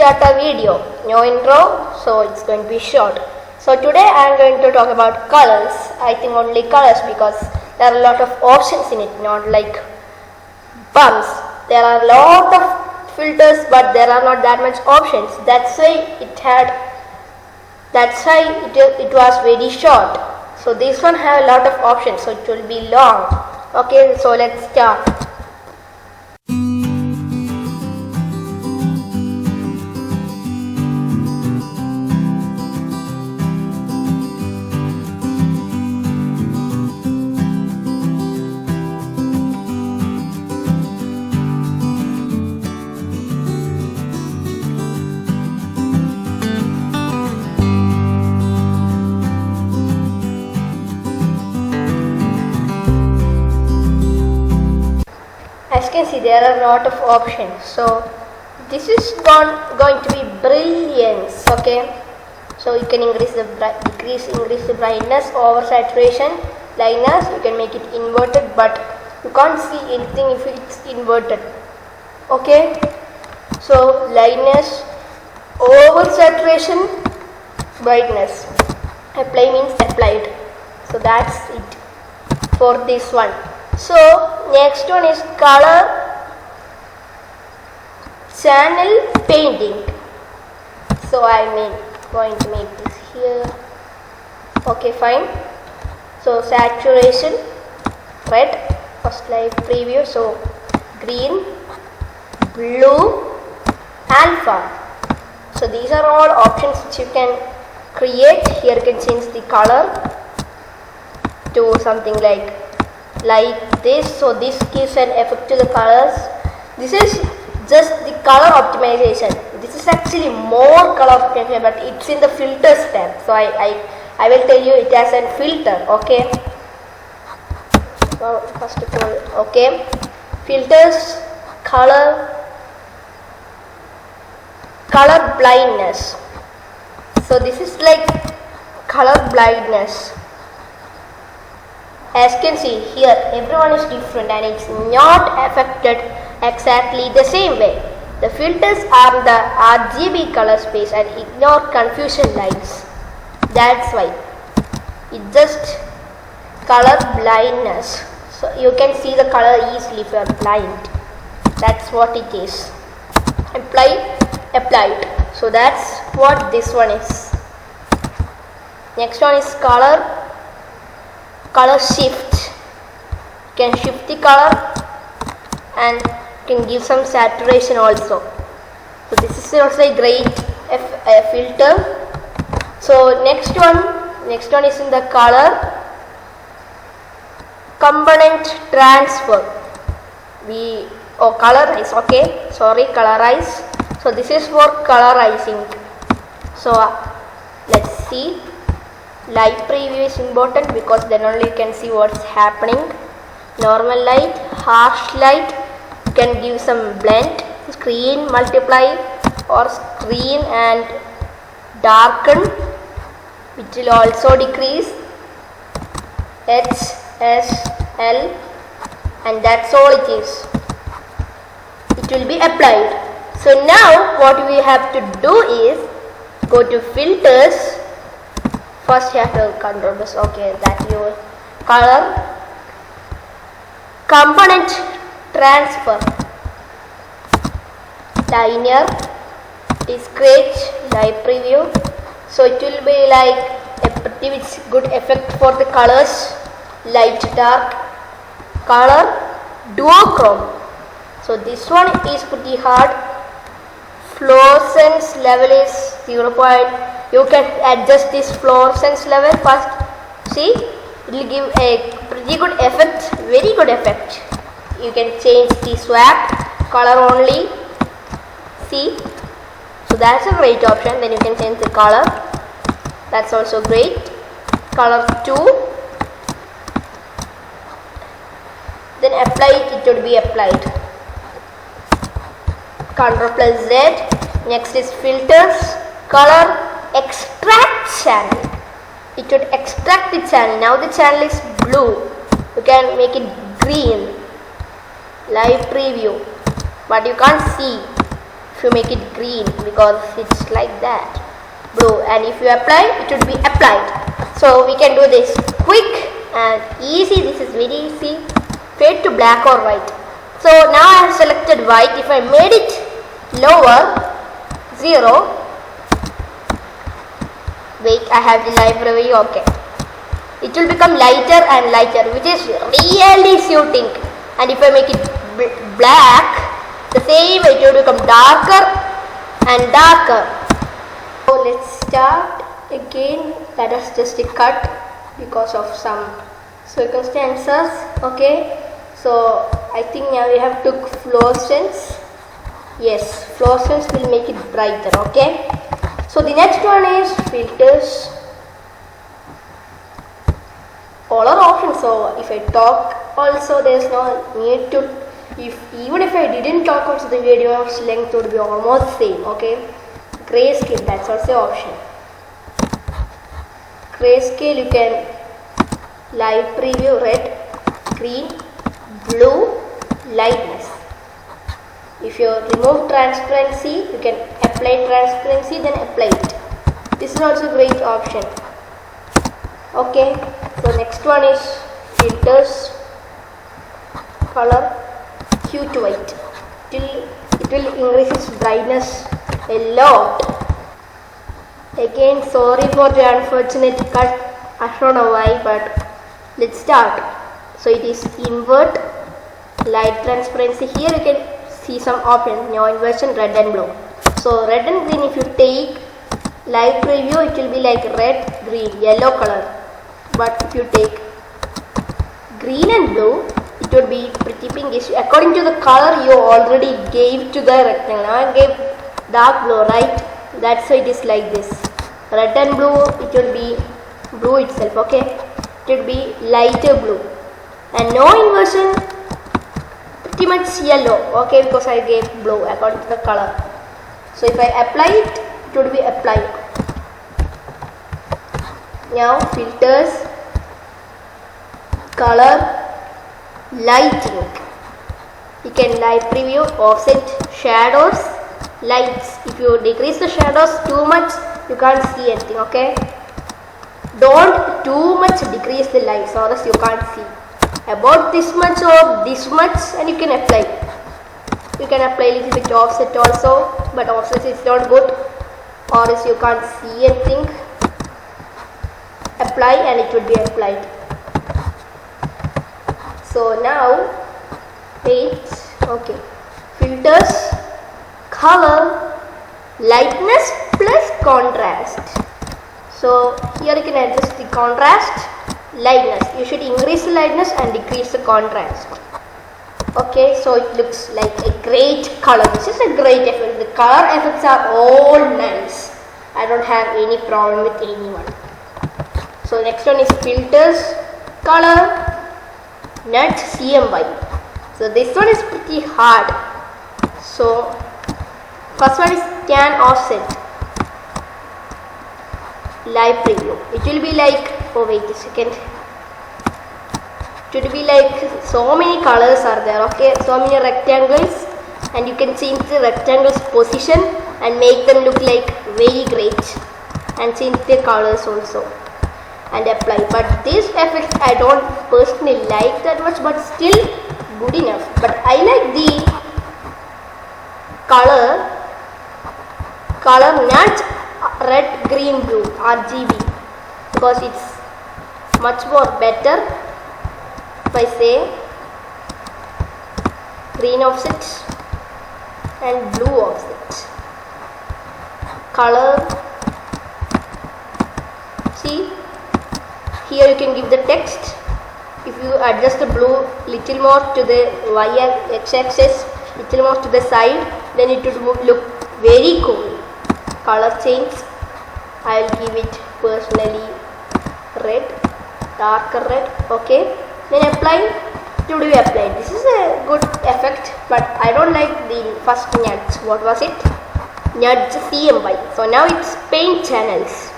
start a video. No intro, so it's going to be short. So today I am going to talk about colors. I think only colors because there are a lot of options in it, not like bumps. There are a lot of filters, but there are not that much options. That's why it was very short. So this one have a lot of options, so it will be long. Okay, so let's start. As you can see, there are a lot of options. So this is going to be brilliance. Okay, so you can increase the brightness, oversaturation, lightness. You can make it inverted, but you can't see anything if it's inverted. Okay, so lightness, oversaturation, brightness. Apply means applied. So that's it for this one. So next one is color channel painting. So I'm going to make this here. Okay, fine. So saturation, red, first live preview. So green, blue, alpha. So these are all options which you can create. Here you can change the color to something like this. So this gives an effect to the colors. This is just the color optimization. This is actually more color optimization, but it's in the filters tab. So I will tell you it as a filter. Okay, so first of all, okay, filters, color blindness. So this is like color blindness. As you can see here, everyone is different and it's not affected exactly the same way. The filters are the RGB color space and ignore confusion lines. That's why it just color blindness. So you can see the color easily if you are blind. That's what it is. Applied. So that's what this one is. Next one is color shift. You can shift the color and can give some saturation also. So this is also a great filter. So next one is in the color component transfer. Colorize. Okay, sorry, colorize. So this is for colorizing. So let's see. Light preview is important because then only you can see what's happening. Normal light, harsh light, you can give some blend, screen multiply or screen and darken, which will also decrease, H, S, L, and that's all it is. It will be applied. So now what we have to do is go to filters. First you have to control this. Okay, that your color component transfer, linear, discrete, live preview. So it will be like a pretty good effect for the colors, light, dark, color, duochrome. So this one is pretty hard. Fluorescence level is 0. You can adjust this fluorescence level first. See, it will give a pretty good effect, very good effect. You can change the swap color only. See, so that's a great option. Then you can change the color. That's also great. Color 2. Then apply it would be applied. Ctrl+Z. Next is filters, color, extract channel. It would extract the channel. Now the channel is blue. You can make it green. Live preview, but you can't see. you make it green, because it's like that. Blue, and if you apply, it would be applied. So we can do this quick and easy. This is very easy. Fade to black or white. So now I have selected white. If I made it lower, 0. Wait, I have the library. Okay. It will become lighter and lighter, which is really suiting. And if I make it black, the same way it will become darker and darker. So let's start again. Let us just cut because of some circumstances. Okay. So I think now we have took fluorescence. Yes, fluorescence will make it brighter. Okay. So the next one is filters. All are options. So if I talk also, there is no need to. Even if I didn't talk also, the video's length would be almost same. Okay. Grayscale, that's also option. Grayscale, you can live preview red, green, blue, lightness. If you remove transparency, you can apply transparency, then apply it. This is also a great option. Okay, so next one is filters, color, hue to white. It will increase its brightness a lot. Again, sorry for the unfortunate cut. I don't know why, but let's start. So it is invert, light transparency. Here you can see some options. Now inversion, red and blue. So red and green, if you take live preview, it will be like red, green, yellow color. But if you take green and blue, it would be pretty pinkish. According to the color you already gave to the rectangle. Now I gave dark blue, right? That's why it is like this. Red and blue, it will be blue itself. Okay, it will be lighter blue. And no inversion, pretty much yellow. Okay, because I gave blue according to the color. So if I apply it, it would be applied. Now filters, color, lighting. You can live preview, offset, shadows, lights. If you decrease the shadows too much, you can't see anything. Okay, don't too much decrease the lights, or else you can't see. About this much or this much, and you can apply. You can apply a little bit offset also, but offset is not good, or else you can't see anything. Apply and it would be applied. So now, wait. Okay, filters, color, lightness plus contrast. So here you can adjust the contrast, lightness. You should increase the lightness and decrease the contrast. Okay, so it looks like a great color. This is a great effect. The color effects are all nice. I don't have any problem with anyone. So next one is filters, color, nudge, CMY. So this one is pretty hard. So first one is scan offset, live preview. It will be like, oh wait a second, it will be like so many colors are there. Okay, so many rectangles, and you can change the rectangles position and make them look like very great, and change the colors also and apply. But this effect I don't personally like that much, but still good enough. But I like the color nudge, red, green, blue, RGB, because it's much more better. If I say green offset and blue offset, color, see here you can give the text. If you adjust the blue little more to the y-axis, little more to the side, then it would look very cool. Color change, I will give it personally red, darker red. Okay, then apply, it will be applied. This is a good effect, but I don't like the first nudge. What was it? Nudge CMY. So now it's paint channels.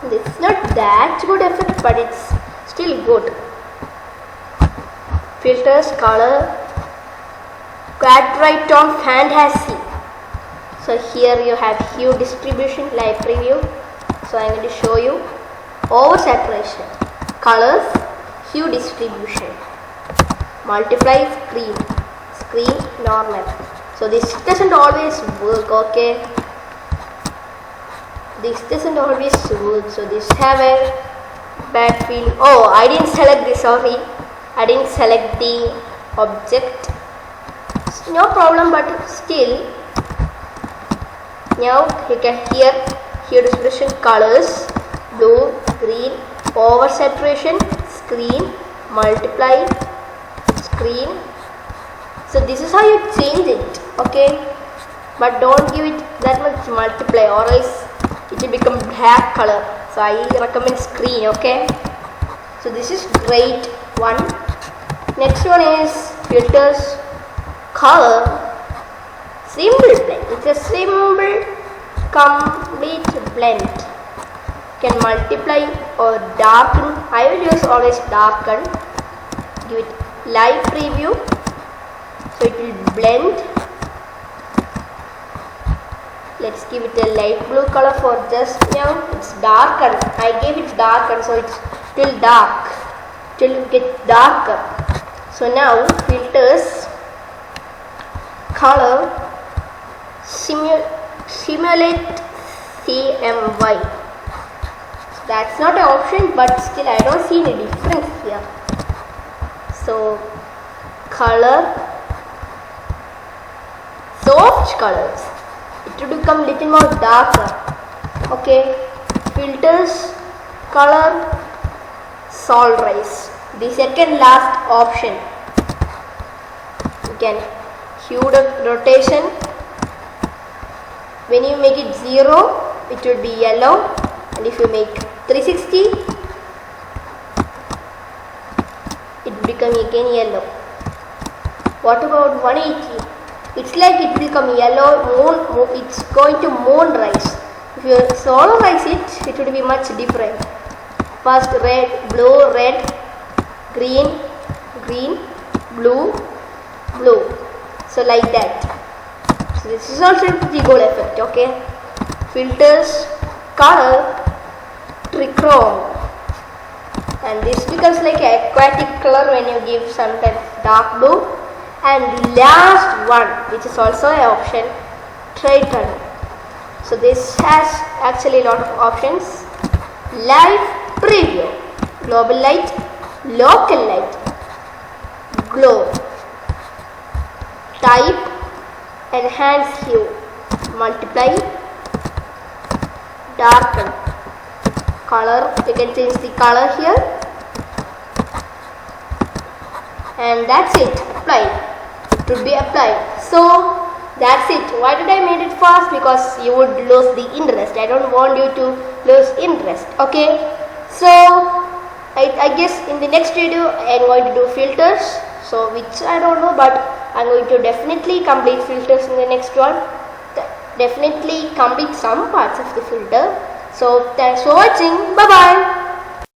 This is not that good effect, but it's still good. Filters, color, quadrite tone fantasy. So here you have hue distribution, live preview. So I am going to show you oversaturation, colors, hue distribution, multiply screen normal. So this doesn't always work, okay? This doesn't always work. So this have a bad feeling. Oh, I didn't select this, sorry. I didn't select the object. No problem, but still. Now you can hear hue distribution, colors, blue, green, oversaturation, screen, multiply, screen. So this is how you change it, okay? But don't give it that much multiply or else it will become black color. So I recommend screen, okay? So this is great one. Next one is filters, color, simple blend. It's a simple complete blend. You can multiply or darken. I will use always darken. Give it live preview. So it will blend. Let's give it a light blue color for just now. It's darken. I gave it darken, so it's still dark. It will get darker. So now filters, color, simulate CMY. So that's not an option, but still I don't see any difference here. So color, soft colors, it will become little more darker, okay? Filters, color, solarize, the second last option. You can hue rotation. When you make it 0, it will be yellow, and if you make 360, it will become again yellow. What about 180? It's like it will become yellow, it's going to moonrise. If you solarize it, it will be much different. First red, blue, red, green, green, blue, blue. So like that. So this is also the goal effect, okay? Filters, color, trichrome. And this becomes like an aquatic color when you give sometimes dark blue. And the last one, which is also an option, triton. So this has actually a lot of options. Live preview, global light, local light, glow, type, enhance hue, multiply, darken, color, you can change the color here, and that's it, apply. It would be applied. So that's it. Why did I made it fast? Because you would lose the interest. I don't want you to lose interest, okay? So I guess in the next video I am going to do filters, so which I don't know, but I am going to definitely complete filters in the next one. Definitely complete some parts of the filter. So thanks for watching. Bye bye.